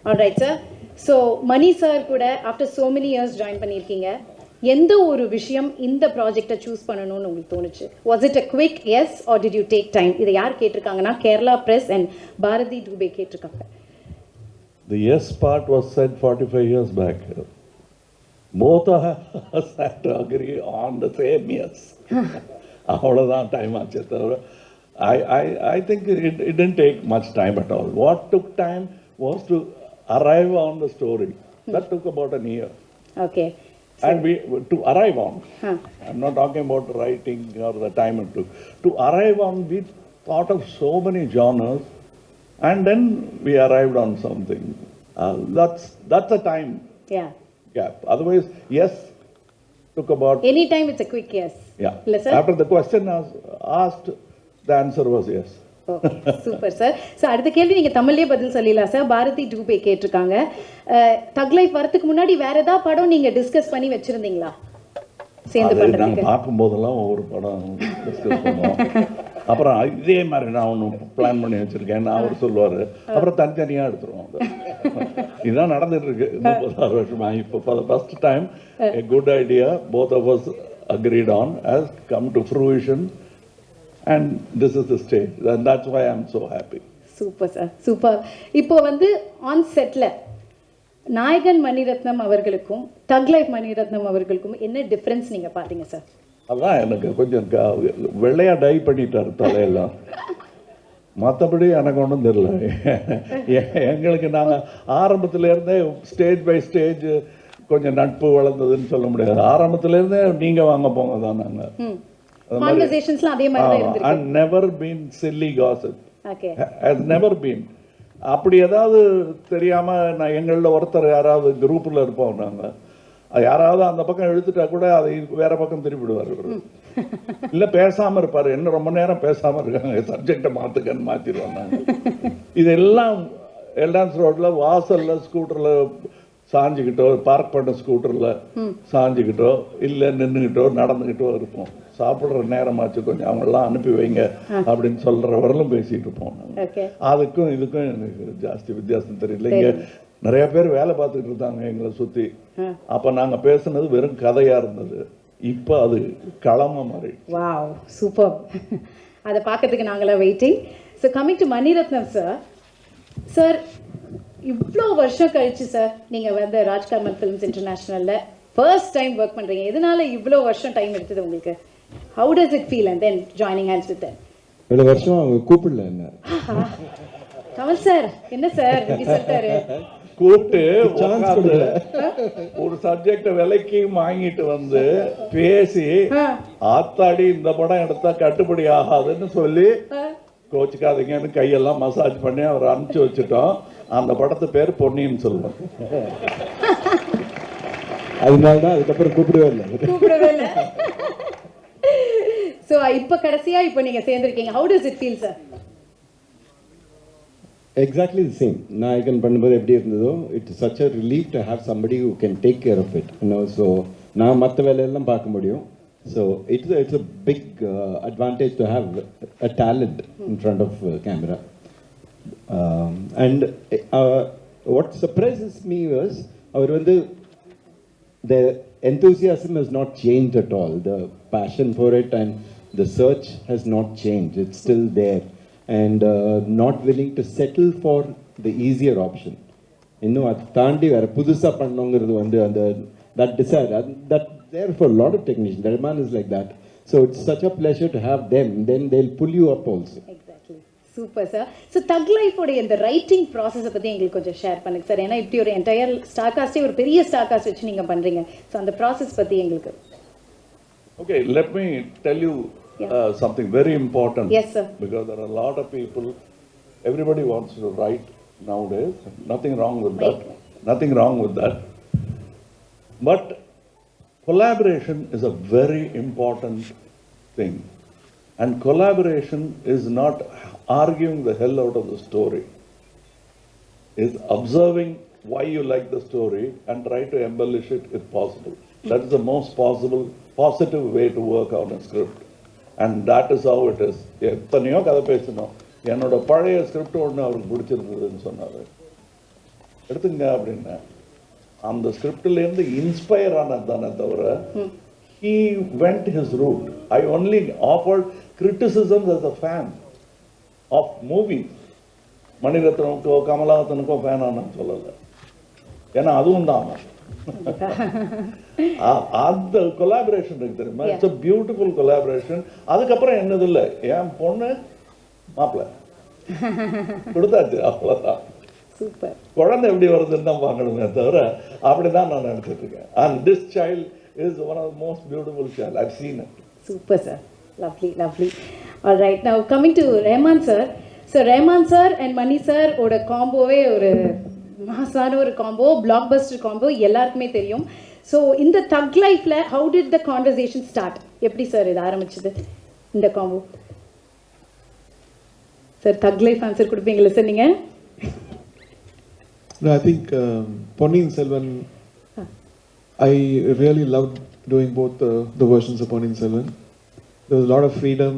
All right, sir. So, Mani sir kuda after so many years join பண்ணிருக்கீங்க. எந்த ஒரு விஷயம் இந்த ப்ராஜெக்ட்டை சூஸ் பண்ணணும்னு உங்களுக்கு தோணுச்சு? Was it a quick yes or did you take time? இதை யார் கேட்டிருக்காங்கன்னா கேரளா பிரஸ் and பாரதி டூபே கேட்டிருக்காங்க. The yes part was said 45 years back. Both of us had to agree on the same yes. அவ்வளோதான் டைம் ஆச்சு தவிர I think it didn't take much time at all. What took time was to arrive on the story. That took about a year. Okay. And we to arrive on. I'm not talking about writing or the time it took. To arrive on, we thought of so many genres, and then we arrived on something. That's a time gap. Otherwise, yes, took about. Anytime it's a quick yes. Yeah. Listen. After the question was asked, the answer was yes. Okay super sir. So அடுத்த கேள்வி நீங்கள் தமிழ்லேயே பதில் சொல்லிடலாம் sir. Bharathi Dube கேட்டிருக்காங்க, தக் life வரதுக்கு முன்னாடி வேற ஏதாவது படம் நீங்கள் டிஸ்கஸ் பண்ணி வச்சுருந்தீங்களா சேர்ந்து பண்ணுறதுக்கு? நாங்கள் பார்க்கும்போதெல்லாம் ஒவ்வொரு படம் டிஸ்கஸ் பண்ணுவோம். அப்புறம் இதே மாதிரி நான் ஒன்று பிளான் பண்ணி வச்சுருக்கேன், அவர் சொல்லுவார், அப்புறம் தனித்தனியாக எடுத்துருவோம். இதுதான் நடந்துட்டு இருக்கு 36 வருஷமா. இப்போ for the first time a good idea both of us agreed on has come to fruition. And this is the stage, and that's why I'm so happy. Super sir, super. இப்போ வந்து ஆன் செட்ல நாயகன் மணிரத்னம் அவர்களுக்கும் தக் life Mani Ratnam அவர்களுக்கும் என்ன difference நீங்க பாத்தீங்க சார்? அதான் எனக்கு கொஞ்சம் வெள்ளையா டை பண்ணிட்டார் தலையெல்லாம், மற்றபடி எனக்கு ஒன்றும் தெரியல. எங்களுக்கு நாங்கள் ஆரம்பத்திலேருந்தே ஸ்டேஜ் பை ஸ்டேஜ் கொஞ்சம் நட்பு வளர்ந்ததுன்னு சொல்ல முடியாது. ஆரம்பத்திலேருந்தே நீங்கள் வாங்க போங்க தான் நாங்கள். Conversationsல அதே மாதிரி தான் இருந்திருக்கு. And never been silly gossip. Okay. Has never been. அப்படி ஏதாவது தெரியாம நான் எங்களில் ஒருத்தர் யாராவது குரூப்பில் இருப்போம், நாங்கள் யாராவது அந்த பக்கம் எழுத்துட்டா கூட அதை வேற பக்கம் திருப்பிடுவார். இல்லை பேசாமல் இருப்பார், என்ன ரொம்ப நேரம் பேசாமல் இருக்காங்க, சப்ஜெக்டை மாற்றுக்கன்னு மாற்றிடுவோம் நாங்கள். இதெல்லாம் எல்டான்ஸ் ரோட்டில் வாசலில் ஸ்கூட்டரில் சாஞ்சிக்கிட்டோ, பார்க் பண்ண ஸ்கூட்டரில் சாஞ்சிக்கிட்டோ, இல்லை நின்றுக்கிட்டோ நடந்துக்கிட்டோ இருப்போம். சாப்பிட்ற நேரமாச்சு கொஞ்சம் அவங்களெல்லாம் அனுப்பி வைங்க அப்படின்னு சொல்கிறவரெல்லாம் பேசிகிட்டு இருப்போம். அதுக்கும் இதுக்கும் எனக்கு ஜாஸ்தி வித்தியாசம் தெரியல. இங்கே நிறைய பேர் வேலை பார்த்துக்கிட்டு இருந்தாங்க எங்களை சுற்றி. அப்போ நாங்கள் பேசுனது வெறும் கதையாக இருந்தது, இப்போ அது களமாக மாறி. Wow, super. அதை பார்க்கறதுக்கு நாங்களாம் waiting. So coming to Mani Ratnam sir. Sir, இவ்வளோ வருஷம் கழிச்சு சார் நீங்கள் வந்து ராஜ்கமல் ஃபிலிம்ஸ் இன்டர்நேஷ்னலில் ஃபர்ஸ்ட் டைம் ஒர்க் பண்ணுறீங்க. எதனால இவ்வளோ வருஷம் டைம் எடுத்தது உங்களுக்கு? How does it feel and then joining hands with them? இவ்வளோ வருஷம் அவங்க கூப்பிடல என்ன? கமல் சார் என்ன சார் இப்படி சொல்லிட்டாரு? கூப்பிட்டு ஒரு சப்ஜெக்ட விலைக்கு வாங்கிட்டு வந்து பேசி, ஆத்தாடி இந்த படம் எடுத்தா கட்டுப்படி ஆகாதுன்னு சொல்லி கோச்சுக்காதீங்கன்னு கையெல்லாம் மசாஜ் பண்ணி அவர் அனுப்பிச்சு வச்சுட்டோம். அந்த படத்து பேர் பொன்னியின் செல்வன். அதனால்தான் அதுக்கப்புறம் கூப்பிடவே இல்லை. ஸோ இப்போ கடைசியாக இப்போ நீங்கள் சேர்ந்துருக்கீங்க. How does it feel sir? Exactly the same. Nayakan பண்ணும்போது எப்படி இருந்ததோ, it's such a relief to have somebody who can take care of it. So நான் மற்ற வேலையெல்லாம் பார்க்க முடியும். So it's a big advantage to have a talent in front of camera. And what surprises me was, அவர் வந்து the enthusiasm has not changed at all. The passion for it and the search has not changed. It's still there, and not willing to settle for the easier option. இன்னும் அது தாண்டி வேற புதுசாக பண்ணணுங்கிறது வந்து அந்த that desire that there for a lot of technicians. The man is like that. So it's such a pleasure to have them. Then they'll pull you up also. Super sir. So தக் லைஃபோடைய இந்த writing ப்ராசஸை பற்றி எங்களுக்கு கொஞ்சம் share பண்ணுங்க sir. ஏன்னா இப்படி ஒரு என்டையர் ஸ்டார் காஸ்டே, ஒரு பெரிய ஸ்டார் காஸ்ட் வச்சு நீங்கள் பண்ணுறீங்க. ஸோ அந்த ப்ராசஸ் பற்றி எங்களுக்கு. Okay, let me tell you something very important. Yes sir. Because there are a lot of people, everybody wants to write nowadays. Nothing wrong with that. Nothing wrong with that. But collaboration is a very important thing. And collaboration is not arguing the hell out of the story. It's observing why you like the story and try to embellish it if possible. That is the most positive way to work on a script. And that is how it is. எத்தனையோ கதை பேசணும், என்னோட பழைய script ஒன்று அவருக்கு பிடிச்சிருந்ததுன்னு சொன்னார். எடுத்துங்க அப்படின்னு அந்த ஸ்கிரிப்ட்லேருந்து இன்ஸ்பயர் ஆனது தானே தவிர he went his route. I only offered criticisms as a fan of movies. மணிரத்னமுக்கோ கமலஹாசனுக்கோ ஃபேன் ஆனு சொல்லலை, ஏன்னா அதுவும் தான் அந்த கொலாபரேஷன் இருக்கு தெரியுமா, இட்ஸ் a beautiful collaboration. அதுக்கப்புறம் என்னது இல்லை, என் பொண்ணு மாப்பிள்ளை கொடுத்தாச்சு, அவ்வளோதான். சூப்பர். குழந்தை எப்படி வருதுன்னு தான் பார்க்கணுமே தவிர அப்படிதான் நான் நினைச்சிட்டு இருக்கேன். And this child is one of the most beautiful child I've seen it. Super sir, lovely. All right, now coming to Rahman sir. So Rahman sir and Mani sir ஓட காம்போவே ஒரு மாசான ஒரு காம்போ, பிளாக்பஸ்டர் காம்போ, எல்லாருக்குமே தெரியும். So இந்த தக் லைஃப்ல how did the conversation start? எப்படி சார் இது ஆரம்பிச்சது இந்த காம்போ? சார் தக் லைஃப் ஆன்சர் கொடுப்பீங்களா சார் நீங்க? No, I think Ponniyin Selvan, I really loved doing both the versions of Ponniyin Selvan. There was a lot of freedom.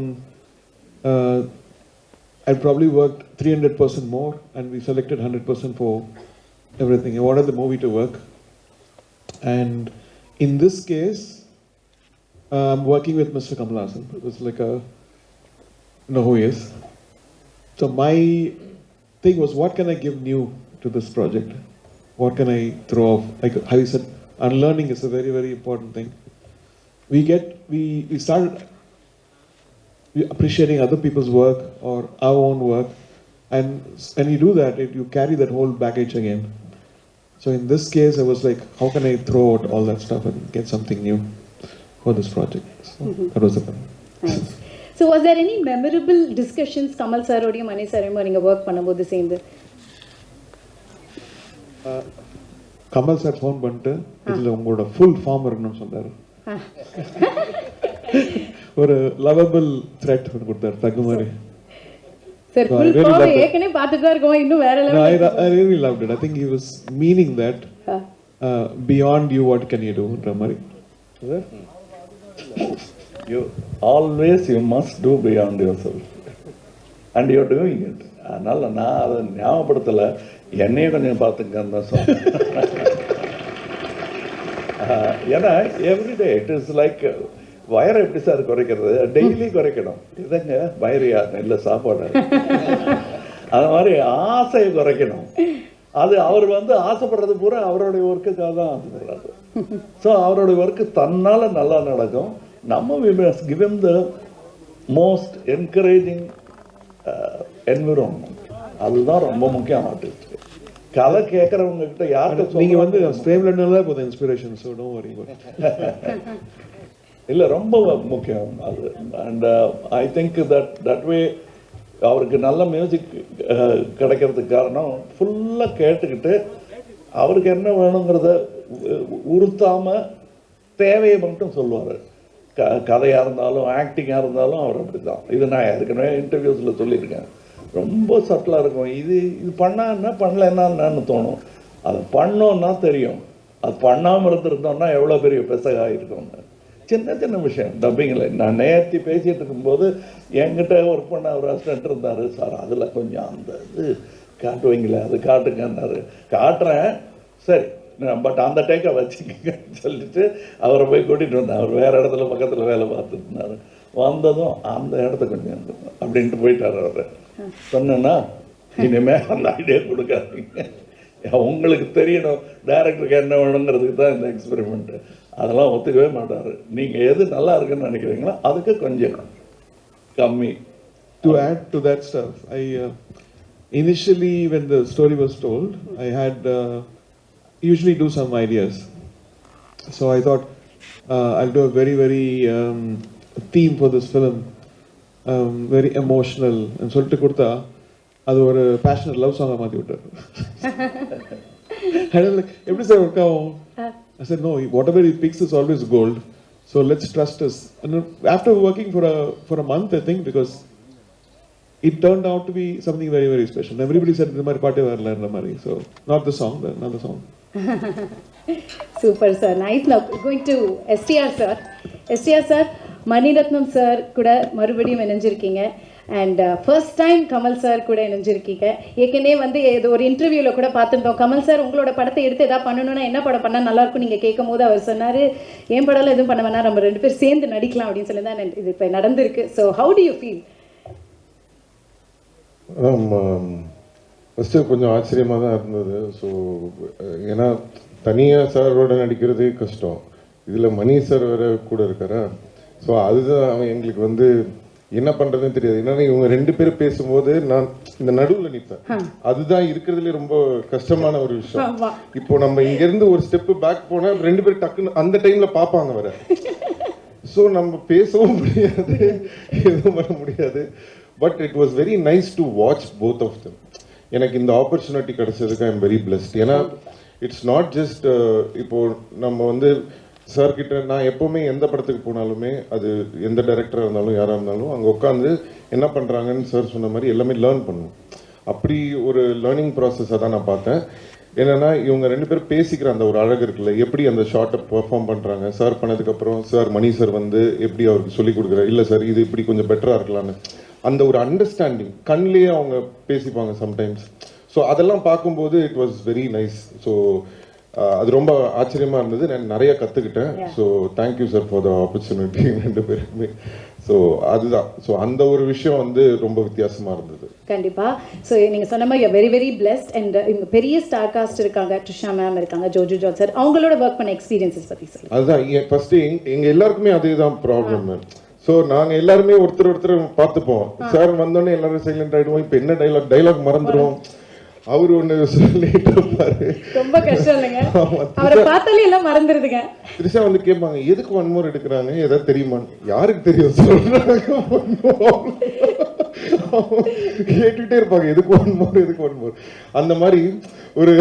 I probably worked 300% more, and we selected 100% for everything. I wanted the movie to work. And in this case, I'm working with Mr. Kamal Haasan. It was like a, you know who he is. So my thing was, what can I give new to this project? What can I throw off? Like how you said, unlearning is a very, very important thing. We started appreciating other people's work or our own work, and when you do that, you carry that whole baggage again. So in this case, I was like, how can I throw out all that stuff and get something new for this project? So that was the plan. Nice. So was there any memorable discussions Kamal sir oda Mani sir oda நீங்க work பண்ணும்போது சேர்ந்து? Kamal sir phone பண்ணிட்டு இதில் உங்களோட full form இருக்கணும்னு சொன்னார். ஒரு lovable thread கொடுத்தாரு தகு மாதிரி. சார் ஃபுல் ஃபார்ம் ஏற்கனவே பார்த்துட்டு தான் இருக்கோம், இன்னும் வேற level. I really loved it. I think he was meaning that beyond you what can you do ன்ற மாதிரி. You must do beyond yourself and you're doing it. அதனால நான் அதை ஞாபகப்படுத்தலை, என்னையும் கொஞ்சம் பார்த்துக்கன்னு தான் சொன்னேன். ஏன்னா எவ்ரிடே இட் இஸ் லைக் வயரை எப்படி சார் குறைக்கிறது, டெய்லி குறைக்கணும். இதுங்க வயிறியா நல்ல சாப்பாடு, அது மாதிரி ஆசையை குறைக்கணும். அது அவர் ஆசைப்படுறது பூரா அவருடைய ஒர்க்குக்காக தான் ஆசைப்படுறாரு. ஸோ அவருடைய ஒர்க்கு தன்னால் நல்லா நடக்கும். நம்ம we must give him the most encouraging environment. அதுதான் ரொம்ப முக்கியம் ஆர்டிஸ்ட். கதை கேட்கறவங்க கிட்ட யார்கிட்ட நீங்க ஸ்ட்ரேம்லனால போத இன்ஸ்பிரேஷன், ஸோ டோன்ட் வரி இல்லை ரொம்ப முக்கியம் அது. And I think that way அவருக்கு நல்ல மியூசிக் கிடைக்கிறதுக்கு காரணம் ஃபுல்லாக கேட்டுக்கிட்டு அவருக்கு என்ன வேணுங்கிறத உறுத்தாமல் தேவையை மட்டும் சொல்லுவார். கதையாக இருந்தாலும் ஆக்டிங்காக இருந்தாலும் அவர் அப்படி தான். இது நான் ஏற்கனவே இன்டர்வியூஸில் சொல்லியிருக்கேன். ரொம்ப சட்டிலாக இருக்கும். இது பண்ணால் என்ன, பண்ணல என்னன்னு தோணும். அது பண்ணோன்னா தெரியும். அது பண்ணாமல் இருந்திருந்தோம்னா எவ்வளோ பெரிய பெசகாக இருக்கும்னு. சின்ன சின்ன விஷயம் டப்பிங்கில் நான் நேர்த்தி பேசிகிட்டு இருக்கும்போது என்கிட்ட ஒர்க் பண்ண ஒரு அசிஸ்டன்ட் இருந்தார். சார் அதில் கொஞ்சம் அந்த இது காட்டுவீங்களே, அது காட்டுங்கன்னாரு. காட்டுறேன், சரி பட் அந்த டேக்கை வச்சுக்கங்கன்னு சொல்லிட்டு அவரை போய் கூட்டிகிட்டு வந்தேன். அவர் வேறு இடத்துல பக்கத்தில் வேலை பார்த்துட்டு இருந்தார். வந்ததும் அந்த இடத்த கொஞ்சம் அப்படின்ட்டு போயிட்டார். அவர் சொன்னேன்னா இனிமேல் அந்த ஐடியா கொடுக்காதீங்க, உங்களுக்கு தெரியணும் டைரக்டருக்கு என்ன வேணுங்கிறதுக்கு தான் இந்த எக்ஸ்பெரிமெண்ட்டு. அதெல்லாம் ஒத்துக்கவே மாட்டார். நீங்கள் எது நல்லா இருக்குன்னு நினைக்கிறீங்களோ அதுக்கு கொஞ்சம் கம்மி. To add to that stuff, I initially when the story was told, I had usually do some ideas. So I thought I'll do a very, very theme for this film, very emotional. And சொல்லிட்டு கொடுத்தா அது ஒரு passionate love சாங்காக மாற்றி விட்டார். எப்படி sir work ஆகும்? I said, no, whatever he picks is always gold. So let's trust us. And after working for a month, I think, because it turned out to be something very, very special. Everybody said, so not the song, but another song. Super, sir. Nice. Now going to STR, sir. STR, sir, Manirathnam, sir, கூட மறுபடியும் இணைஞ்சிருக்கீங்க. And first time Kamal sir கூட இணைஞ்சிருக்கீங்க. ஏற்கனவே வந்து ஏதோ ஒரு இன்டர்வியூவில் கூட பார்த்துருந்தோம், கமல் சார் உங்களோட படத்தை எடுத்து எதாவது பண்ணணும்னா என்ன படம் பண்ணால் நல்லாயிருக்கும் நீங்கள் கேட்கும் போது அவர் சொன்னார், என் படம்லாம் எதுவும் பண்ண வேணா, நம்ம 2 பேர் சேர்ந்து நடிக்கலாம் அப்படின்னு சொல்லி தான் இது இப்போ நடந்திருக்கு. So how to you feel? First கொஞ்சம் ஆச்சரியமாக தான் இருந்தது. ஸோ ஏன்னா தனியாக சாரோட நடிக்கிறது கஷ்டம், இதில் மணி சார் வேறு கூட இருக்காரா. ஸோ அதுதான் எங்களுக்கு வந்து என்ன பண்ணுறதுன்னு தெரியாது. என்னன்னா இவங்க 2 பேரும் பேசும்போது நான் இந்த நடுவில் நிற்பேன். அதுதான் இருக்கிறதுலே ரொம்ப கஷ்டமான ஒரு விஷயம். இப்போ நம்ம இங்கேருந்து ஒரு ஸ்டெப்பு பேக் போனால் 2 பேரும் டக்குன்னு அந்த டைமில் பார்ப்பாங்க வர. ஸோ நம்ம பேசவும் முடியாது, எதுவும் பண்ண முடியாது. But it was very nice to watch both of them. எனக்கு இந்த ஆப்பர்ச்சுனிட்டி கிடைச்சதுக்கு ஐ எம் வெரி பிளஸ்ட். ஏன்னா இட்ஸ் நாட் ஜஸ்ட் இப்போ நம்ம வந்து சார் கிட்ட நான் எப்போவுமே எந்த படத்துக்கு போனாலுமே அது எந்த டைரக்டராக இருந்தாலும் யாராக இருந்தாலும் அங்கே உட்காந்து என்ன பண்ணுறாங்கன்னு சார் சொன்ன மாதிரி எல்லாமே லேர்ன் பண்ணணும். அப்படி ஒரு லேர்னிங் ப்ராசஸாக தான் நான் பார்த்தேன். என்னென்னா இவங்க 2 பேரும் பேசிக்கிற அந்த ஒரு அழகு இருக்குல்ல, எப்படி அந்த ஷார்ட்டை பெர்ஃபார்ம் பண்ணுறாங்க. சார் பண்ணதுக்கப்புறம் சார் மணி சார் வந்து எப்படி அவருக்கு சொல்லிக் கொடுக்குறாரு, இல்லை சார் இது இப்படி கொஞ்சம் பெட்டராக இருக்கலான்னு அந்த ஒரு அண்டர்ஸ்டாண்டிங் கண்ணிலேயே அவங்க பேசிப்பாங்க சம்டைம்ஸ். ஸோ அதெல்லாம் பார்க்கும்போது it was very nice. So அது ரொம்ப ஆச்சரியமாக இருந்தது, நான் நிறைய கற்றுக்கிட்டேன். So thank you sir for the opportunity 2 பேருக்குமே. ஸோ அதுதான், ஸோ அந்த ஒரு விஷயம் வந்து ரொம்ப வித்தியாசமாக இருந்தது. கண்டிப்பாக. ஸோ நீங்கள் சொன்ன மாதிரி வெரி வெரி பிளஸ்ட். அண்ட் இங்கே பெரிய ஸ்டார் காஸ்ட் இருக்காங்க, ட்ரிஷா மேம் இருக்காங்க, ஜோஜு ஜான் சார், அவங்களோட ஒர்க் பண்ண எக்ஸ்பீரியன்ஸஸ் பற்றி சொல்லுங்கள். அதுதான் ஃபஸ்ட்டு எங்கள் எல்லாருக்குமே அதே தான் ப்ராப்ளம். ஸோ நாங்கள் எல்லாருமே ஒருத்தர் பார்த்துப்போம். சார் வந்தோடனே எல்லாரும் சைலண்ட் ஆகிடுவோம். இப்போ என்ன டைலாக் மறந்துடுவோம். அவரு ஒன்று சொல்லிட்டு இருப்பாரு, ரொம்ப கஷ்டம் இல்லைங்க, அவரை பார்த்தாலே எல்லாம் மறந்துடுதுங்க. த்ரிஷா வந்து கேட்பாங்க, எதுக்கு 1 more எடுக்கிறாங்க, ஏதாவது தெரியுமா? யாருக்கு தெரியும் சொல்றாங்க. கேட்டுக்கிட்டே இருப்பாங்க, எதுக்கு 1 more, எதுக்கு 1 more. அந்த மாதிரி ஒரு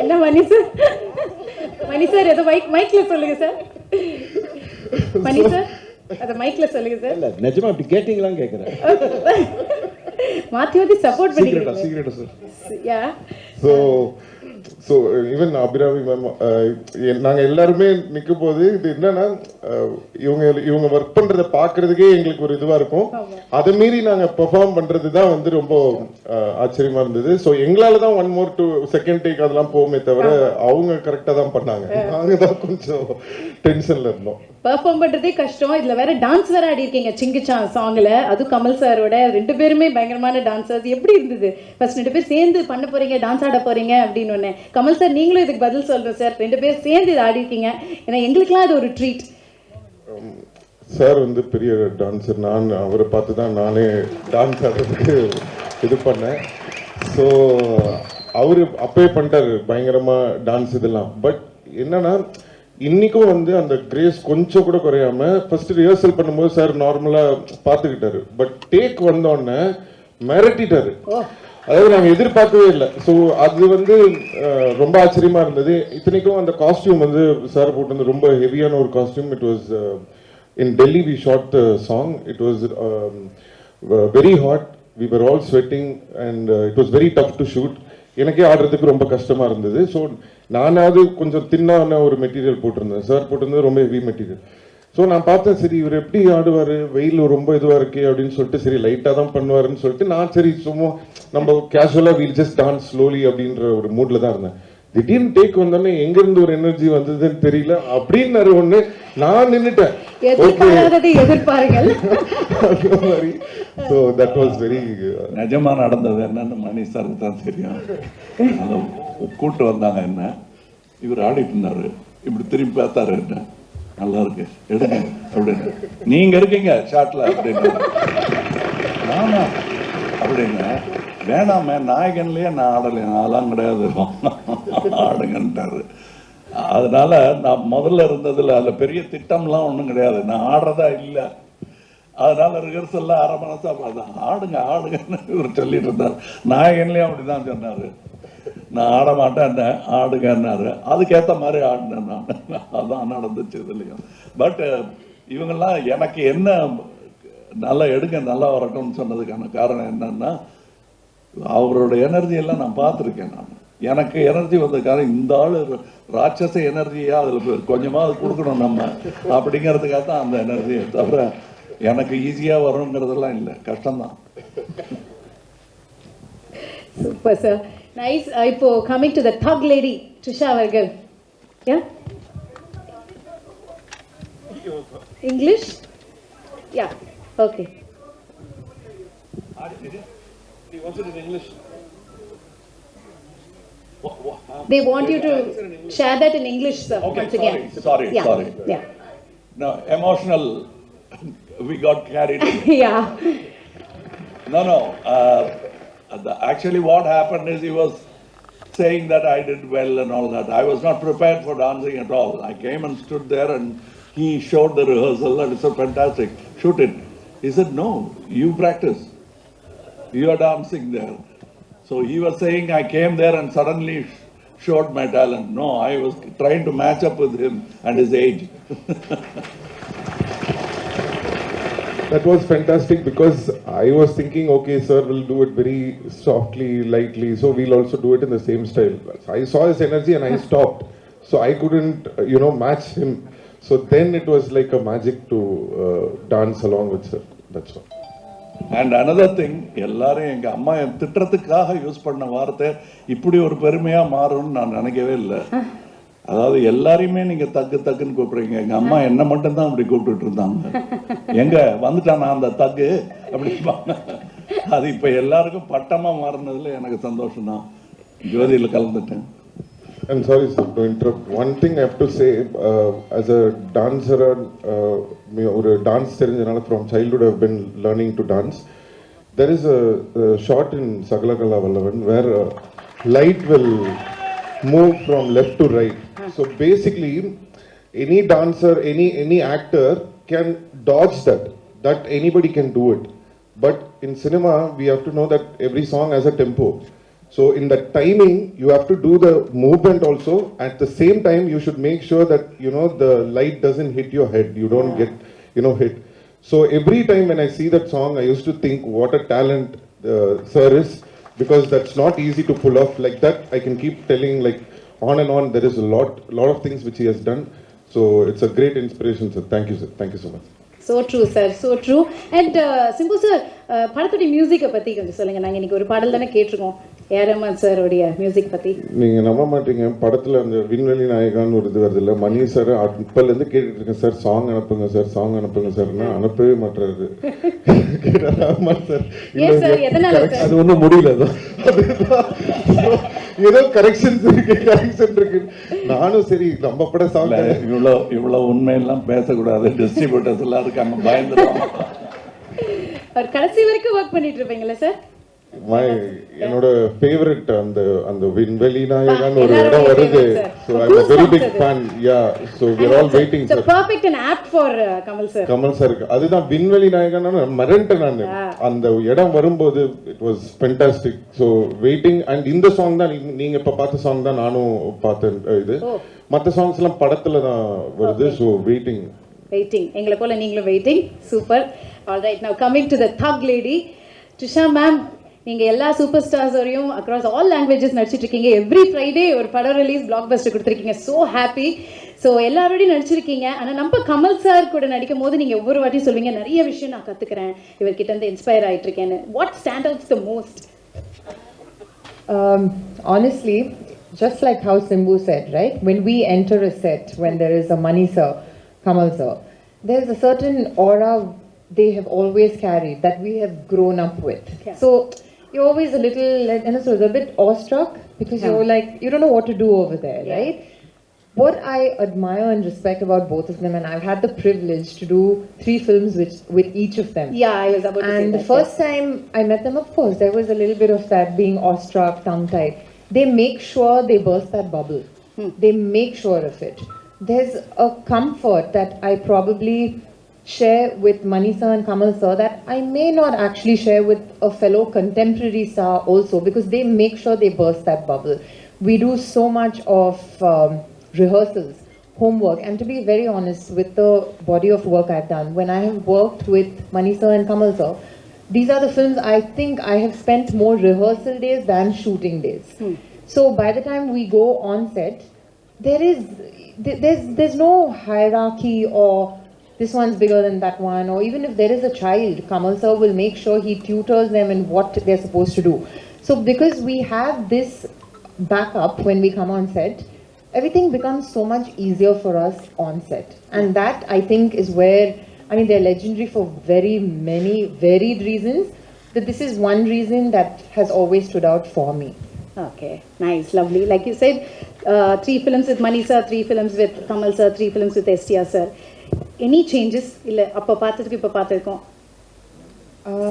என்ன மணி சார் ஏதோ மைக்ல சொல்லுங்க சார். மணி சார் அத மைக்ல சொல்லுங்க சார். இல்ல நிஜமா அப்படி கேட்டிங்களான்னு கேக்குறேன். மாத்தி சப்போர்ட் பண்ணிக்கிறீங்க. சீக்ரெட்டா சார். யா. ஸோ ஈவன் அபிராமி மேம் நாங்கள் எல்லாருமே நிற்கும் போது இது என்னன்னா இவங்க ஒர்க் பண்ணுறதை பார்க்கறதுக்கே எங்களுக்கு ஒரு இதுவாக இருக்கும். அதை மீறி நாங்கள் பெர்ஃபார்ம் பண்ணுறது தான் வந்து ரொம்ப ஆச்சரியமாக இருந்தது. ஸோ எங்களால் தான் 1 more to second take அதெல்லாம் போகுமே தவிர அவங்க கரெக்டாக தான் பண்ணாங்க. நாங்கள் தான் கொஞ்சம் டென்ஷனில் இருந்தோம். பெர்ஃபார்ம் பண்ணுறதே கஷ்டம். இதில் வேற டான்ஸ் வேற ஆடி இருக்கீங்க சிங்கிச்சா சாங்கில், அதுவும் கமல் சாரோட. 2 பேருமே பயங்கரமான டான்ஸர்ஸ். எப்படி இருந்தது ஃபர்ஸ்ட் 2 பேர் சேர்ந்து பண்ண போறீங்க, டான்ஸ் ஆட போறீங்க அப்படின்னு ஒன்று? கமல் சார் நீங்களும் இதுக்கு பதில் சொல்றேன் சார். 2 பேர் சேர்ந்து இது ஆடி இருக்கீங்க, ஏன்னா எங்களுக்குலாம் அது ஒரு ட்ரீட். சார் வந்து பெரிய டான்ஸர். நான் அவரை பார்த்து தான் நானே டான்ஸ் ஆடுறதுக்கு இது பண்ணேன். ஸோ அவரு அப்பே பண்ணிட்டாரு பயங்கரமாக டான்ஸ் இதெல்லாம். பட் என்னன்னா இன்னைக்கும் வந்து அந்த கிரேஸ் கொஞ்சம் கூட குறையாம ஃபர்ஸ்ட் ரிஹர்சல் பண்ணும்போது சார் நார்மலாக பார்த்துக்கிட்டாரு. பட் டேக் வந்தோடனே மிரட்டிட்டாரு. அதாவது நாங்கள் எதிர்பார்க்கவே இல்லை. ஸோ அது வந்து ரொம்ப ஆச்சரியமா இருந்தது. இத்தனைக்கும் அந்த காஸ்டியூம் வந்து சார் போட்டு வந்து ரொம்ப ஹெவியான ஒரு costume. It was in Delhi we shot the song. It was very hot. We were all sweating and it was very tough to shoot. எனக்கே ஆடுறதுக்கு ரொம்ப கஷ்டமா இருந்தது. ஸோ நானாவது கொஞ்சம் தின்னான ஒரு மெட்டீரியல் போட்டிருந்தேன், சார் போட்டிருந்தது ரொம்ப ஹெவி மெட்டீரியல். ஸோ நான் பார்த்தேன், சரி இவர் எப்படி ஆடுவார், வெயில் ரொம்ப இதுவாக இருக்கே அப்படின்னு சொல்லிட்டு, சரி லைட்டாக தான் பண்ணுவாருன்னு சொல்லிட்டு நான் சரி சும்மா நம்ம கேஷுவலாக வீல் ஜஸ்ட் டான்ஸ் ஸ்லோலி அப்படின்ற ஒரு மூடில் தான் இருந்தேன். திடீர்னு டேக் வந்தோடனே எங்கேருந்து ஒரு எனர்ஜி வந்ததுன்னு தெரியல அப்படின்னு ஒன்று நான் நின்றுட்டேன். எதிர்பாருங்கள். ஸோ தட் வாஸ் வெரி நிஜமா நடந்தது என்னன்னு மணி சாருக்கு தான் தெரியும். அதை கூட்டு வந்தாங்க என்ன, இவர் ஆடிட்டு இருந்தாரு, இப்படி திரும்பி பார்த்தாரு, என்ன நல்லா இருக்கு எடுங்க அப்படின்னு, நீங்க இருக்கீங்க ஷாட்ல அப்படின்னு. நானா அப்படின்னு, வேணாமே நாயகன்லயே நான் ஆடலையே, நான்லாம் கிடையாது ஆடுங்கன்ட்டாரு. அதனால நான் முதல்ல இருந்ததுல அதுல பெரிய திட்டம்லாம் ஒன்றும் கிடையாது, நான் ஆடுறதா இல்லை. அதனால ரிஹர்சல்லாம் அரை மனசா பார்த்தா ஆடுங்க ஆடுங்கன்னு இவர் சொல்லிட்டு இருந்தார். நாயகன்லயும் அப்படிதான் சொன்னாரு, நான் ஆட மாட்டேன் ஆடுங்கன்னாரு. அதுக்கேற்ற மாதிரி ஆடினேன் நான். அதான் நடந்துச்சு இதுலையும். பட் இவங்கெல்லாம் எனக்கு என்ன நல்லா எடுங்க நல்லா வரட்டும்னு சொன்னதுக்கான காரணம் என்னன்னா, அவரோட எனர்ஜி எல்லாம் நான் பார்த்துருக்கேன். நான் எனக்கு எனர்ஜி வந்ததுக்காக இந்த ஆள் ராட்சச எனர்ஜியா அதில் கொஞ்சமாக அது கொடுக்கணும் நம்ம அப்படிங்கிறதுக்காக தான் அந்த எனர்ஜியை தவிர எனக்கு ஈஸியாக வருங்கிறதெல்லாம் இல்லை, கஷ்டம்தான். Super sir, nice. இப்போ coming to the thug lady Trisha அவர்கள். Yeah, English? Yeah, okay. He wants it in English. They want you to share that in English, sir. Okay, once again. sorry. Yeah. No, emotional, we got carried away. Yeah. No. Actually, what happened is he was saying that I did well and all that. I was not prepared for dancing at all. I came and stood there and he showed the rehearsal and he said, fantastic, shoot it. He said, no, you practice. You are dancing there. So he was saying I came there and suddenly showed my talent. No, I was trying to match up with him and his age. That was fantastic because I was thinking, okay, sir will do it very softly, lightly, so we'll also do it in the same style. I saw his energy and I stopped. So I couldn't, match him. So then it was like a magic to dance along with sir. That's all. And another thing, எல்லாரும் எங்க அம்மா திட்டத்துக்காக use பண்ண வார்த்தை இப்படி ஒரு பெருமையா மாறும்னு நான் நினைக்கவே இல்லை. அதாவது எல்லாரையுமே நீங்க தக்குன்னு கூப்பிடுறீங்க. எங்க அம்மா என்ன மட்டும் தான் அப்படி கூப்பிட்டுட்டு இருந்தாங்க. எங்க வந்துட்டானா அந்த தக்கு அப்படிப்பாங்க. அது இப்ப எல்லாருக்கும் பட்டமா மாறினதுல எனக்கு சந்தோஷம் தான். ஜோதியில கலந்துட்டேன். I'm sorry sir, to interrupt. One thing I have to say, as a dancer, or a dance தெரிஞ்சனால from childhood I've been learning to dance. There is a shot in Sagalakala Vallavan where light will move from left to right. So basically, any dancer, any actor can dodge that anybody can do it. But in cinema, we have to know that every song has a tempo. So in the timing, you have to do the movement also. At the same time, you should make sure that, the light doesn't hit your head. You don't get, hit. So every time when I see that song, I used to think what a talent sir is, because that's not easy to pull off like that. I can keep telling like on and on. There is a lot of things which he has done. So it's a great inspiration, sir. Thank you, sir. Thank you so much. So true, sir. So true. And Simbu sir, படத்துடைய மியூசிக்கை பற்றி கொஞ்சம் சொல்லுங்க. நாங்கள் இன்னைக்கு ஒரு பாடல் தானே கேட்டிருக்கோம், ஏரமன் சாரோடைய மியூசிக் பற்றி. நீங்கள் நம்ப மாட்டீங்க, படத்தில் அந்த விண்வெளி நாயகான்னு ஒரு இது வருது இல்லை, மணி சார் அப்போலேருந்து கேட்டுட்டு இருக்கேன், சார் சாங் அனுப்புங்க சார்னா அனுப்பவே மாட்டாரு. ஏன் சார், எதனால சார்? அது ஒன்றும் முடியல, ஏதோ கரெக்ஷன் இருக்கு. நானும் சரி நம்ம பட சாங் இவ்வளோ உண்மையெல்லாம் பேசக்கூடாது, டிஸ்ட்ரிபியூட்டர்ஸ் எல்லாம் இருக்காங்க, பயந்துருவாங்க. கடைசி வரைக்கும் ஒர்க் பண்ணிட்டு இருப்பீங்களா சார்? என்னோட ஃபேவரட் அந்த விண்வெளி நாயகன் ஒரு இடம் வருது. So I'm a very big fan. Yeah, so we're all waiting sir. So perfect and apt for Kamal sir. அதுதான் விண்வெளி நாயகன் மறந்துட்டேன் நான். அந்த இடம் வரும்போது it was fantastic. So waiting, and இந்த சாங் தான் நீங்க இப்ப பார்த்த சாங் தான் நானும் பார்த்தேன். இது மற்ற சாங்ஸ் எல்லாம் படத்துல தான் வருது. So waiting. எங்களை போல நீங்களும் waiting. Super. Alright, now coming to the thug lady, Trisha ma'am, நீங்கள் எல்லா சூப்பர் ஸ்டார்ஸோடையும் அக்ராஸ் ஆல் லாங்குவேஜஸ் நடிச்சிட்டு இருக்கீங்க. எவ்ரி ஃப்ரைடே ஒரு படம் ரிலீஸ், பிளாக் பஸ்டர் கொடுத்துருக்கீங்க. So happy. ஸோ எல்லாரோடையும் நடிச்சிருக்கீங்க. ஆனால் நம்ம கமல் சார் கூட நடிக்கும் போது நீங்கள் ஒவ்வொரு வாட்டியும் சொல்வீங்க, நிறைய விஷயம் நான் கற்றுக்கிறேன், இவர்கிட்ட இருந்து இன்ஸ்பயர் ஆகிட்டு இருக்கேன்னு. What stand outs the most? Honestly, just like how Simbu said, right? When we enter a set, when there is a Mani sir, Kamal sir, there's a certain aura they have always carried that we have grown up with. Yeah. So you're always a little, so a bit awestruck because you're like, you don't know what to do over there, right? What I admire and respect about both of them, and I've had the privilege to do 3 films with each of them. Yeah, I was about to say that. And the first time I met them, of course, there was a little bit of that being awestruck, tongue-tied. They make sure they burst that bubble. They make sure of it. There's a comfort that I probably share with Mani sir and Kamal sir that I may not actually share with a fellow contemporary star also, because they make sure they burst that bubble. We do so much of rehearsals, homework, and to be very honest, with the body of work I've done, when I have worked with Mani sir and Kamal sir, these are the films I think I have spent more rehearsal days than shooting days. So by the time we go on set, there's no hierarchy or this one's bigger than that one, or even if there is a child, Kamal sir will make sure he tutors them in what they're supposed to do. So because we have this backup when we come on set, everything becomes so much easier for us on set. And that, I think, is where, I mean, they're legendary for very many varied reasons, but this is one reason that has always stood out for me. Okay, nice, lovely. Like you said, 3 films with Mani sir, 3 films with Kamal sir, 3 films with STR sir. Any changes? இல்ல அப்ப பார்த்ததுக்கு இப்ப பார்த்திருக்கோம்.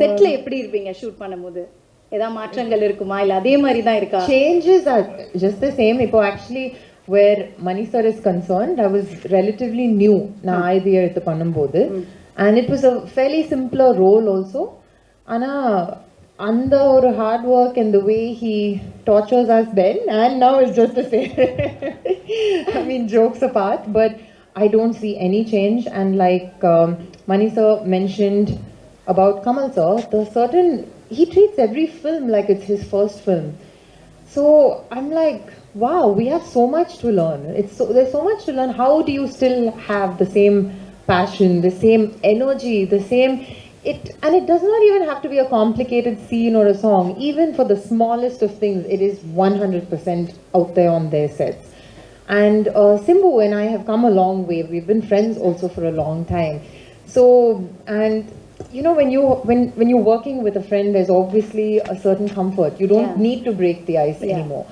செட்ல எப்படி இருப்பீங்க shoot பண்ணும்போது? ஏதாவது மாற்றங்கள் இருக்குமா இல்ல அதே மாதிரி தான் இருக்கா? Changes are just the same. Ipo actually where Mani sir is concerned, I was relatively new na idea eduthu பண்ணும்போது, and it was a fairly simpler role also. Ana under or hard work and the way he tortures us then and now is just the same. I mean, jokes apart, but I don't see any change. And like Mani sir mentioned about Kamal sir, he treats every film like it's his first film. So I'm like, wow, we have so much to learn. There's so much to learn. How do you still have the same passion, the same energy, and it does not even have to be a complicated scene or a song. Even for the smallest of things, it is 100% out there on their sets. And Simbu and I have come a long way. We've been friends also for a long time. So, and you know, when you're working with a friend, there's obviously a certain comfort. You don't need to break the ice anymore.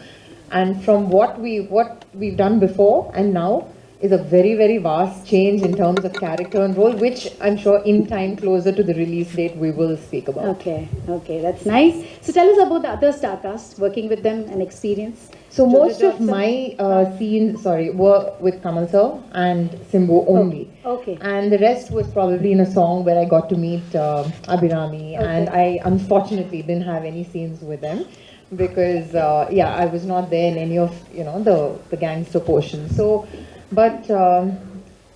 And from what we've done before and now is a very, very vast change in terms of character and role, which I'm sure in time closer to the release date we will speak about. Okay, that's nice. So tell us about the other star cast, working with them and experience. So most of my scenes, were with Kamal sir and Simbu only. Okay. And the rest was probably in a song where I got to meet Abhirami, and I unfortunately didn't have any scenes with them because I was not there in any of the gangster portion. So, but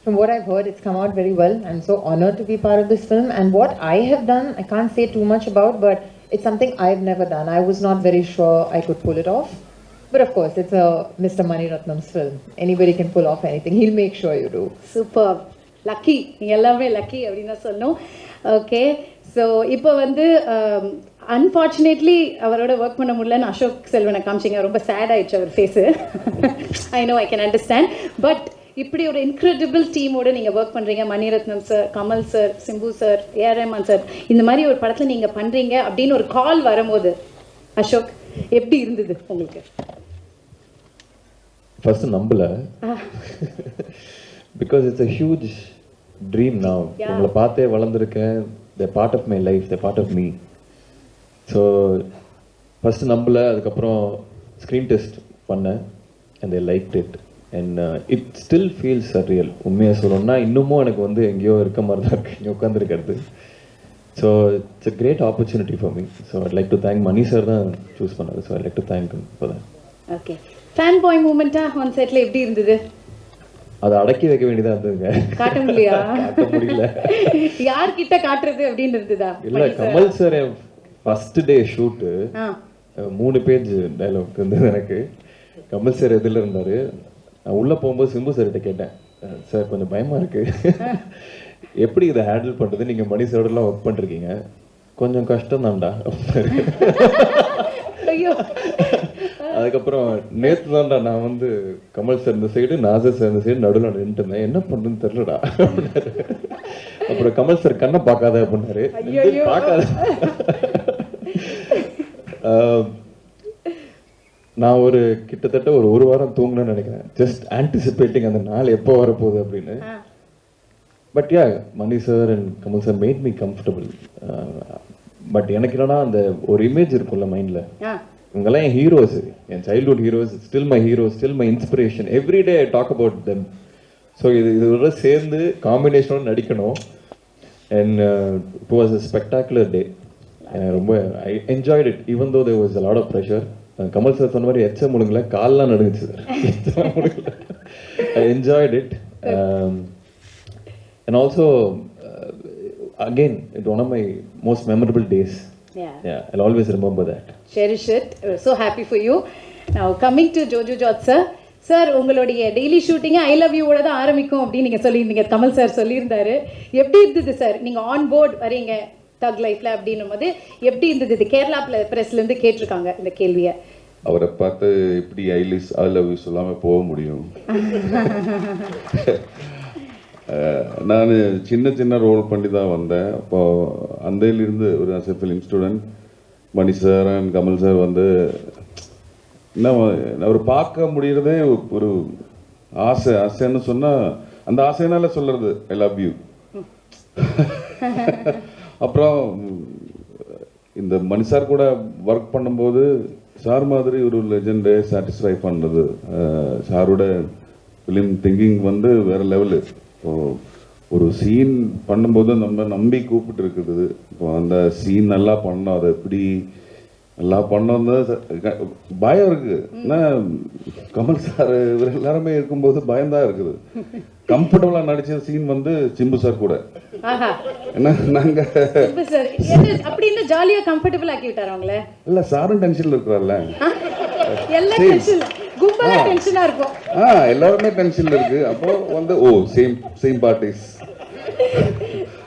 from what I've heard, it's come out very well. I'm so honored to be part of this film, and what I have done, I can't say too much about, but it's something I've never done. I was not very sure I could pull it off. But of course, it's a Mr. Manirathnam's film. Anybody can pull off anything. He'll make sure you do. Super. Lucky. நீங்க எல்லாமே lucky அப்படினா சொல்லணும். Okay. So இப்போ வந்து unfortunately அவரோட work பண்ண முடியலன்னு அசோக் செல்வனை காமிச்சிங்க. ரொம்ப சேட் ஆயிடுச்சு அவர் face. I know, I can understand. But இப்படி ஒரு இன்க்ரெடிபிள் டீமோட நீங்க ஒர்க் பண்றீங்க. Mani Ratnam sir, Kamal sir, Simbu sir, A R Rahman sir, இந்த மாதிரி ஒரு படத்துல நீங்க பண்றீங்க அப்படின்னு ஒரு கால் வரும்போது அசோக் எப்படி இருந்தது உங்களுக்கு? ஃபர்ஸ்ட் நம்பல, because it's a huge dream now. உங்களை பார்த்தே வளர்ந்துருக்கேன். they're part of my life, they're part of me. So first நம்பல. அதுக்கப்புறம் ஸ்க்ரீன் டெஸ்ட் பண்ணேன் and they liked it and it still feels surreal. உண்மையாக சொல்லணும்னா இன்னமும் எனக்கு வந்து எங்கேயோ இருக்க மாதிரி தான் இருக்கு இங்கே உட்காந்துருக்கிறது. So it's a great opportunity for me. So I'd like to thank Mani sir தான் சூஸ் பண்ணாரு. So I'd like to thank him for that. Okay. Fan boy மூமெண்டா ஆன் செட்ல எப்படி இருந்தது? அதை அடக்கி வைக்க வேண்டியதா இருந்ததுங்க. காட்ட முடியலையா? காட்ட முடியல. யார் கிட்ட காட்டுறது அப்படின்னு இருந்ததா? இல்ல, Kamal sir first day shoot 3 page dialogue இருந்தது எனக்கு. கமல் சார் எதில் இருந்தாரு. நான் உள்ள போகும்போது சிம்பு சார்கிட்ட கேட்டேன், சார் கொஞ்சம் பயமா இருக்கு, எப்படி இதை ஹேண்டில் பண்றது, நீங்க மணி சாரோடலாம் ஒர்க் பண்ணிருக்கீங்க, கொஞ்சம் கஷ்டம் தான்டா. அதுக்கப்புறம் நேற்று தான்டா நான் வந்து கமல் சார் இந்த சைடு, நாசர் சார் இந்த சைடு நடுவில் நின்றுட்டு இருந்தேன், என்ன பண்றதுன்னு தெரியலடா. அப்புறம் கமல் சார் கண்ணை பார்க்காத அப்படின்னாரு. பார்க்காத. நான் ஒரு கிட்டத்தட்ட ஒரு வாரம் தூங்கினேன்னு நினைக்கிறேன், ஜஸ்ட் ஆன்டிசிபேட்டிங் அந்த நாள் எப்போ வரப்போகுது அப்படின்னு. But yeah, Mani sir and Kamal sir made me comfortable. But எனக்கு என்னன்னா அந்த ஒரு இமேஜ் இருக்கும்ல மைண்ட்ல, இவங்கெல்லாம் என் ஹீரோஸ், என் childhood heroes, still my heroes, still my inspiration, everyday I talk about them. So இதோட சேர்ந்து காம்பினேஷனோட நடிக்கணும். And it was a spectacular day. ரொம்ப I enjoyed it even though there was a lot of pressure. Kamal sir சொன்ன மாதிரி எச்ச முழுங்கல, கால்லாம் நடுங்குச்சு sir. I enjoyed it. And also, again, it's one of my most memorable days. Yeah, I'll always remember that. Cherish it. We're so happy for you. Now, coming to Jojo George sir. Sir உங்களுடைய daily ஷூட்டிங்கே I love யூவோட தான் ஆரம்பிக்கும் அப்படின்னு நீங்கள் சொல்லியிருந்தீங்க. Kamal sir சொல்லியிருந்தாரு. எப்படி இருந்தது sir நீங்கள் ஆன் போர்ட் வரீங்க தக் லைஃப்ல அப்படின்னும் போது எப்படி இருந்தது? இது கேரளா பிரஸ்லேருந்து கேட்டிருக்காங்க இந்த கேள்வியை. அவரை பார்த்து எப்படி ஐ லவ் யூ சொல்லாமல் போக முடியும்? நான் சின்ன சின்ன ரோல் பண்ணி தான் வந்தேன். அப்போ அந்தையிலிருந்து ஒரு as a film student Mani sir and Kamal sir வந்து என்ன அவர் பார்க்க முடியறதே ஒரு ஆசைன்னு சொன்னால் அந்த ஆசைனால சொல்கிறது ஐ லவ் யூ. அப்புறம் இந்த மணி சார் கூட ஒர்க் பண்ணும்போது சார் மாதிரி ஒரு லெஜெண்டை சாட்டிஸ்ஃபை பண்ணுறது, சாரோட ஃபிலிம் திங்கிங் வந்து வேறு லெவலு. ஒரு சீன் பண்ணும்போது நம்ம நம்பி கூப்பிட்டு இருக்குது. இப்போ அந்த சீன் நல்லா பண்ணோம், அதை எப்படி நல்லா பண்ணோம் பயம் இருக்குது. ஆனால் கமல் சார் இவர் எல்லாருமே இருக்கும்போது பயம்தான் இருக்குது. கம்ஃபர்டபுளாக நடிச்ச சீன் வந்து சிம்பு சார் கூட. ஏன்னா நாங்கள் அப்படின்னு ஜாலியாக கம்ஃபர்டபுள் ஆக்கி விட்டார் அவங்கள. இல்லை சாரும் டென்ஷனில் இருக்கிறார்ல, எல்லாருமே டென்ஷன்ல இருக்கு. அப்போ வந்து ஓ சேம் பார்ட்டிஸ்,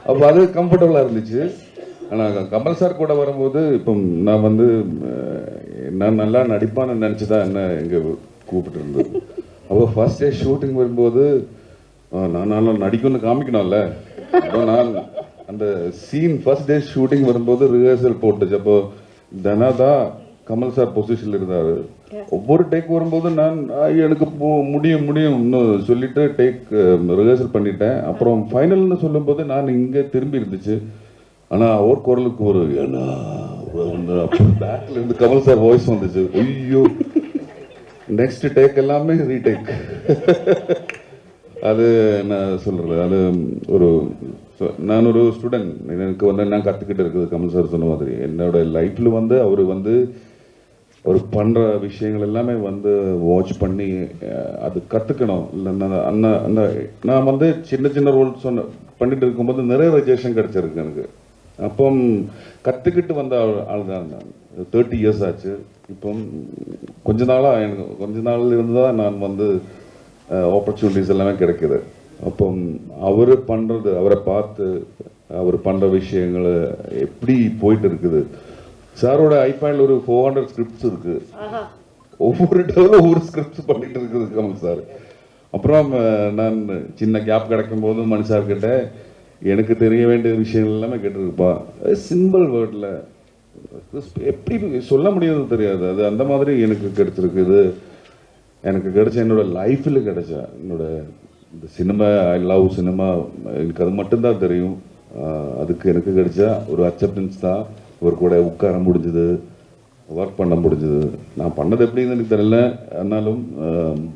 அப்போ அது கம்ஃபர்டபுளா இருந்துச்சு. ஆனால் கமல் சார் கூட வரும்போது இப்போ நான் வந்து நான் நல்லா நடிப்பான்னு நினச்சிதான் என்ன இங்கே கூப்பிட்டு இருந்தது. அப்போ ஃபர்ஸ்ட் டே ஷூட்டிங் வரும்போது நான் நல்லா நடிக்கணும்னு காமிக்கணும்ல. அப்போ நான் அந்த சீன் ஃபர்ஸ்ட் டே ஷூட்டிங் வரும்போது ரிஹர்சல் போட்டுச்சு. அப்போ தனாதான் கமல் சார் பொசிஷன்ல இருந்தாரு. ஒவ்வொரு டேக் வரும்போது நான் எனக்கு முடியும்னு சொல்லிட்டு டேக் ரிஹர்சல் பண்ணிட்டேன். அப்புறம் ஃபைனல்னு சொல்லும்போது நான் இங்கே திரும்பி இருந்துச்சு. ஆனால் அவர் குரலுக்கு ஒரு பேக்ல இருந்து கமல் சார் வாய்ஸ் வந்துச்சு. ஐயோ நெக்ஸ்ட் டேக் எல்லாமே ரீடேக். அது நான் சொல்றது, அது ஒரு நான் ஒரு ஸ்டூடெண்ட், எனக்கு வந்து நான் கற்றுக்கிட்டு இருக்குது. கமல் சார் சொன்ன மாதிரி என்னோட லைஃப்ல வந்து அவர் வந்து ஒரு பண்ணுற விஷயங்கள் எல்லாமே வந்து வாட்ச் பண்ணி அது கற்றுக்கணும். இல்லை நான் வந்து சின்ன சின்ன ரோல் பண்ணிட்டு இருக்கும்போது நிறைய ரெஜெக்ஷன் கிடைச்சிருக்கு எனக்கு. அப்போ கற்றுக்கிட்டு வந்த ஆள் தான் நான். 30 years ஆச்சு. இப்போ கொஞ்ச நாள் இருந்து தான் நான் வந்து ஆப்பர்ச்சுனிட்டிஸ் எல்லாமே கிடைக்குது. அப்போ அவர் பண்ணுறது, அவரை பார்த்து அவர் பண்ணுற விஷயங்கள் எப்படி போயிட்டு இருக்குது. சாரோட ஐபேடில் ஒரு 400 ஸ்கிரிப்ட்ஸ் இருக்கு. ஒவ்வொரு டேவில் ஒவ்வொரு ஸ்கிரிப்ட்ஸ் பண்ணிட்டு இருக்குது கமல் சார். அப்புறம் நான் சின்ன கேப் கிடைக்கும் போது மணி சார் கிட்ட எனக்கு தெரிய வேண்டிய விஷயங்கள் எல்லாமே கேட்டுருப்பா. சிம்பிள் வேர்டில் எப்படி சொல்ல முடியாது தெரியாது. அது அந்த மாதிரி எனக்கு கிடைச்சிருக்கு. இது எனக்கு கிடைச்ச என்னோட லைஃப்பில் கிடைச்ச என்னோட இந்த சினிமா, ஐ லவ் சினிமா, எனக்கு அது மட்டும்தான் தெரியும். அதுக்கு எனக்கு கிடைச்ச ஒரு அக்செப்டன்ஸ் தான். இவர் கூட உட்கார முடிஞ்சது, ஒர்க் பண்ண முடிஞ்சது. நான் பண்ணது எப்படின்னு எனக்கு தெரியல. ஆனாலும்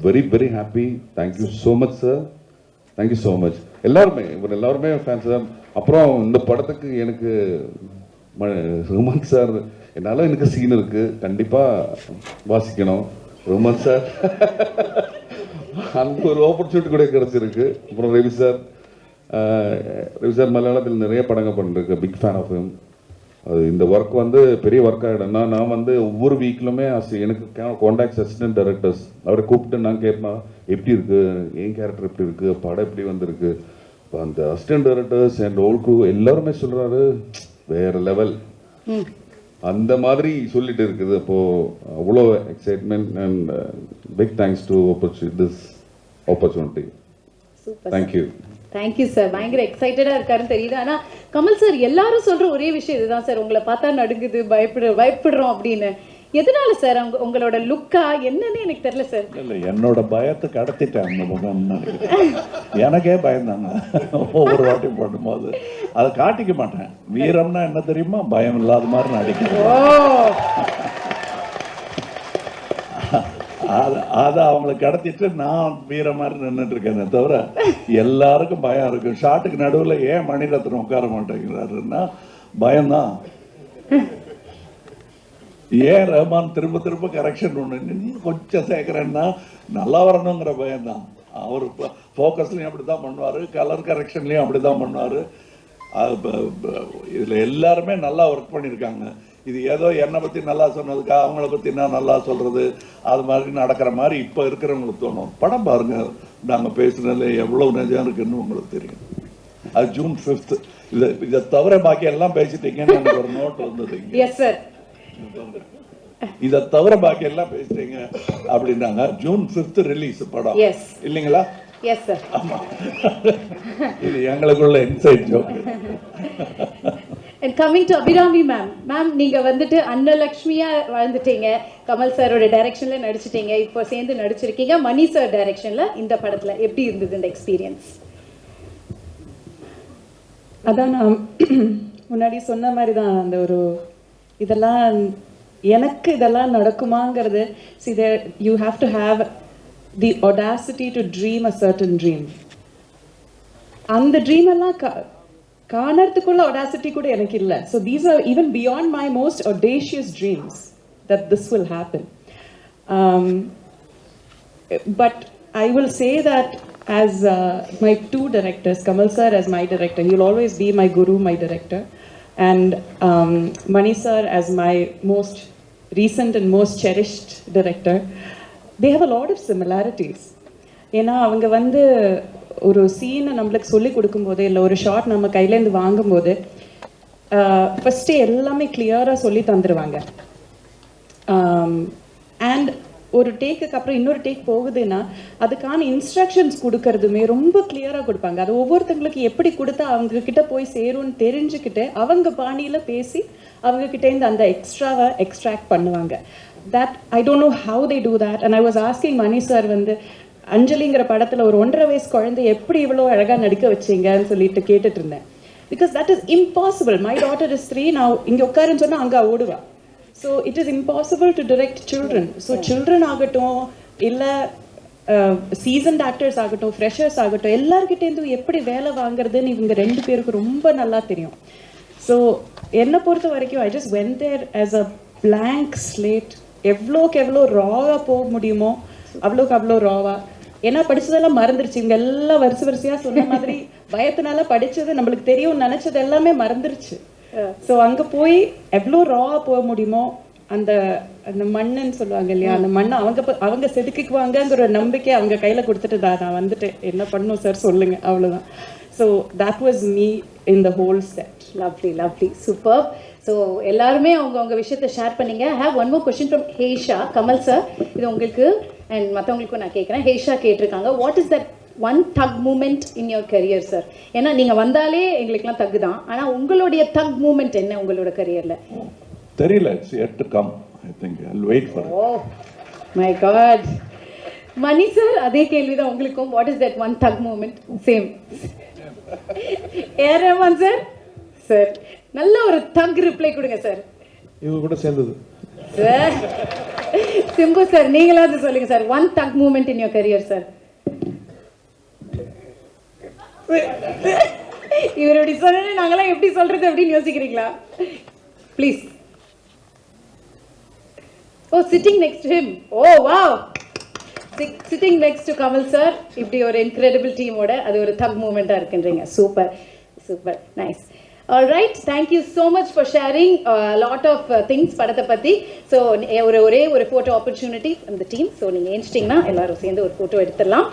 very very happy. Thank you so much sir, thank you so much. எல்லாருமே ஃபேன்ஸ் தான். அப்புறம் இந்த படத்துக்கு எனக்கு ரோமான் சார், என்னால் எனக்கு சீன் இருக்கு, கண்டிப்பாக வாசிக்கணும் ரோமான் சார். அந்த ஒரு ஆப்பர்ச்சுனிட்டி கூட கிடைச்சிருக்கு. அப்புறம் ரவி சார் மலையாளத்தில் நிறைய படங்கள் பண்ணிருக்கு, பிக் ஃபேன் ஆஃப் ஹிம். அது இந்த ஒர்க் வந்து பெரிய ஒர்க் ஆகிடும். நான் வந்து ஒவ்வொரு வீக்லுமே எனக்கு கான்டாக்ட் அசிஸ்டன்ட் டைரக்டர்ஸ் அவரை கூப்பிட்டு நான் கேட்பேன், எப்படி இருக்கு என் கேரக்டர், எப்படி இருக்கு படம், எப்படி வந்திருக்கு. இப்போ அந்த assistant directors and all crew எல்லாருமே சொல்றாரு வேற லெவல், அந்த மாதிரி சொல்லிட்டு இருக்குது. அப்போ அவ்வளோ excitement and big thanks to this opportunity. Thank you. Thank you sir. பயங்கர எக்ஸைட்டடாக இருக்காருன்னு தெரியுது. ஆனால் கமல் சார் எல்லாரும் சொல்கிற ஒரே விஷயம் இதுதான் சார், உங்களை பார்த்தா நடுங்குது, பயப்படுறோம் அப்படின்னு. எதனால சார்? உங்களோட லுக்கா என்னன்னு எனக்கு தெரியல சார். இல்லை, என்னோட பயத்தை கடத்திட்டேன் அந்த முகம். எனக்கே பயந்தாங்க ஒவ்வொரு வாட்டி பண்ணும்போது. அதை காட்டிக்க மாட்டேன். வீரம்னா என்ன தெரியுமா? பயம் இல்லாத மாதிரி நடிக்கிறேன். அதை அவங்களுக்கு கடத்திட்டு நான் வீர மாதிரி நின்றுட்டு இருக்கேனே தவிர எல்லாருக்கும் பயம் இருக்கு. ஷாட்டுக்கு நடுவில் ஏன் மணிரத்னம் உட்கார மாட்டேங்கிறாருன்னா பயம்தான். ஏன் ரஹ்மான் திரும்ப கரெக்ஷன் ஒன்று இன்னும் கொஞ்சம் சேர்க்குறேன்னா நல்லா வரணுங்கிற பயம்தான். அவர் ஃபோக்கஸ்லையும் அப்படி தான் பண்ணுவார், கலர் கரெக்ஷன்லையும் அப்படி தான் பண்ணுவார். இதில் எல்லாருமே நல்லா ஒர்க் பண்ணியிருக்காங்க. இது ஏதோ என்னை பற்றி நல்லா சொன்னதுக்கா அவங்கள பற்றி நான் நல்லா சொல்கிறது அது மாதிரி நடக்கிற மாதிரி இப்போ இருக்கிறவங்களுக்கு தோணும். படம் பாருங்கள், நாங்கள் பேசுனதுல எவ்வளோ நிஜம் இருக்குன்னு உங்களுக்கு தெரியும். அது June 5th. இதை தவிர பாக்கி எல்லாம் பேசிட்டீங்கன்னு எனக்கு ஒரு நோட் வந்தது. எஸ் சார், இதை தவிர பாக்கி எல்லாம் பேசிட்டீங்க அப்படின்னாங்க. June 5th ரிலீஸ் படம் இல்லைங்களா? Yes sir. ஆமா, இது எங்களுக்குள்ள inside joke. And coming to Abhirami ma'am, நீங்க வந்துட்டு அன்னலக்ஷ்மியா வாழ்ந்துட்டீங்க, கமல் சாரோட டைரக்ஷன்ல நடிச்சிட்டீங்க, இப்போ சேர்ந்து நடிச்சிருக்கீங்க மணி சார் டைரக்ஷன்ல இந்த படத்துல. எப்படி இருந்தது இந்த எக்ஸ்பீரியன்ஸ்? அதான் நான் முன்னாடி சொன்ன மாதிரி தான், அந்த ஒரு இதெல்லாம் எனக்கு இதெல்லாம் நடக்குமாங்கிறது. see there you have to have the audacity to dream a certain dream. அந்த ட்ரீம் எல்லாம் காணறதுக்குள்ள audacity கூட எனக்கு இல்லை. so these are even beyond my most audacious dreams that this will happen. But I will say that as my two directors, Kamal sir as my director, he will always be my guru, my director, and Mani sir as my most recent and most cherished director. They have a lot of similarities. ஏன்னா அவங்க வந்து ஒரு சீனை நம்மளுக்கு சொல்லி கொடுக்கும்போது, இல்லை ஒரு ஷாட் நம்ம கையிலேருந்து வாங்கும்போது ஃபஸ்ட்டு எல்லாமே கிளியராக சொல்லி தந்துடுவாங்க. அண்ட் ஒரு டேக்குக்கு அப்புறம் இன்னொரு டேக் போகுதுன்னா அதுக்கான இன்ஸ்ட்ரக்ஷன்ஸ் கொடுக்கறதுமே ரொம்ப கிளியராக கொடுப்பாங்க. அது ஒவ்வொருத்தங்களுக்கு எப்படி கொடுத்தா அவங்க கிட்ட போய் சேரும்னு தெரிஞ்சுக்கிட்டு அவங்க பாணியில் பேசி அவங்க கிட்டேருந்து அந்த எக்ஸ்ட்ராவை எக்ஸ்ட்ராக்ட் பண்ணுவாங்க. That I don't know how they do that. And I was asking Mani sir வந்து, அஞ்சலிங்கிற படத்தில் ஒரு 1.5 வயசு குழந்தை எப்படி இவ்வளோ அழகாக நடிக்க வச்சிங்கன்னு சொல்லிட்டு கேட்டுட்டு இருந்தேன். Because that is impossible. My daughter is 3. நான் இங்கே உட்காருன்னு சொன்னால் அங்கே ஓடுவா. So it is impossible to direct children. So children ஆகட்டும், இல்லை சீசன்ட் ஆக்டர்ஸ் ஆகட்டும், ஃப்ரெஷர்ஸ் ஆகட்டும், எல்லார்கிட்டேருந்து எப்படி வேலை வாங்குறதுன்னு இவங்க 2 பேருக்கு ரொம்ப நல்லா தெரியும். ஸோ என்னை பொறுத்த வரைக்கும் I just went there as a blank slate. எவ்வளோக்கு எவ்வளோ ராவாக போக முடியுமோ அவ்வளோக்கு அவ்வளோ ராவா. ஏன்னா படித்ததெல்லாம் மறந்துருச்சு. இவங்க எல்லாம் வரிசையாக சொன்ன மாதிரி பயத்தினால படித்தது நம்மளுக்கு தெரியும் நினச்சது எல்லாமே மறந்துருச்சு. ஸோ அங்கே போய் எவ்வளோ ராவாக போக முடியுமோ அந்த அந்த மண்ணுன்னு சொல்லுவாங்க இல்லையா, அந்த மண்ணை அவங்க செதுக்கிக்குவாங்கங்கிற ஒரு நம்பிக்கை அவங்க கையில் கொடுத்துட்டு நான் வந்துட்டு என்ன பண்ணணும் சார் சொல்லுங்க, அவ்வளோதான். So that was me in the whole set. Lovely super. So எல்லாருமே அவங்க விஷயத்தை ஷேர் பண்ணீங்க. I have one more question from Hesha. Kamal sir, இது உங்களுக்கு அண்ட் மற்றவங்களுக்கும் நான் கேட்குறேன். ஹேஷா கேட்டிருக்காங்க, what is that one thug moment in your career sir? ஏன்னா நீங்கள் வந்தாலே எங்களுக்குலாம் தக்கு தான், ஆனால் உங்களுடைய தக் மூமெண்ட் என்ன உங்களோட கரியரில்? தெரியல, it's yet to come. I think I'll wait for it. Oh my god. Mani sir, அதே கேள்வி தான் உங்களுக்கும். What is that one thug moment? Same. A R Rahman sir, sir நல்ல ஒரு தக் ரிப்ளை கொடுங்க சார். இவங்க கூட சேர்ந்தது சார். சிம்பு சார், நீங்களாவது சொல்லுங்க sir, one thug moment in your career sir. இவர் எப்படி சொன்ன நாங்களாம் எப்படி சொல்றது அப்படின்னு யோசிக்கிறீங்களா? Please. Oh, sitting next to him. Oh wow, sitting next to Kamal sir. இப்படி ஒரு இன்க்ரெடிபிள் டீமோட அது ஒரு தக் மூமெண்ட்டாக இருக்குன்றீங்க. Super super, nice. All right, thank you so much for sharing a lot of things படத்தை பற்றி. ஸோ ஒரே ஒரு ஃபோட்டோ ஆப்பர்ச்சுனிட்டி அந்த டீம். ஸோ நீங்கள் ஏஞ்சிட்டிங்கன்னா எல்லாரும் சேர்ந்து ஒரு ஃபோட்டோ எடுத்துடலாம்.